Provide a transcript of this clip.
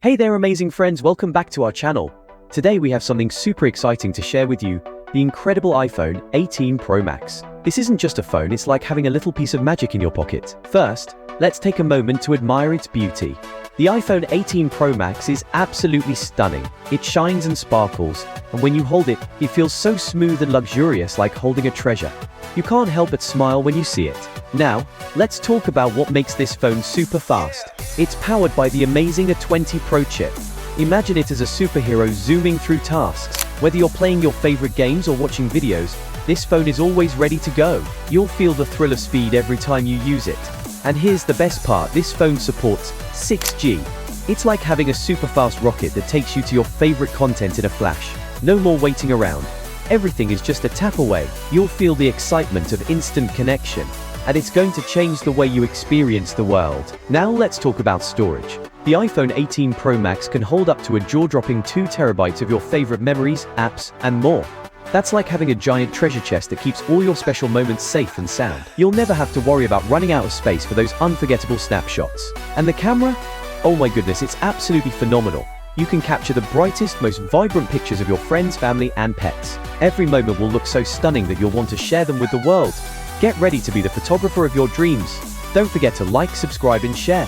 Hey there amazing friends, welcome back to our channel. Today we have something super exciting to share with you, the incredible iPhone 18 Pro Max. This isn't just a phone, it's like having a little piece of magic in your pocket. First, let's take a moment to admire its beauty. The iPhone 18 Pro Max is absolutely stunning. It shines and sparkles, and when you hold it, it feels so smooth and luxurious, like holding a treasure. You can't help but smile when you see it. Now, let's talk about what makes this phone super fast. It's powered by the amazing A20 Pro chip. Imagine it as a superhero zooming through tasks. Whether you're playing your favorite games or watching videos, this phone is always ready to go. You'll feel the thrill of speed every time you use it. And here's the best part, this phone supports 6G. It's like having a super fast rocket that takes you to your favorite content in a flash. No more waiting around. Everything is just a tap away. You'll feel the excitement of instant connection, and it's going to change the way you experience the world. Now let's talk about storage. The iPhone 18 Pro Max can hold up to a jaw-dropping 2 terabytes of your favorite memories, apps, and more. That's like having a giant treasure chest that keeps all your special moments safe and sound. You'll never have to worry about running out of space for those unforgettable snapshots. And the camera? Oh my goodness, it's absolutely phenomenal. You can capture the brightest, most vibrant pictures of your friends, family, and pets. Every moment will look so stunning that you'll want to share them with the world. Get ready to be the photographer of your dreams. Don't forget to like, subscribe, and share.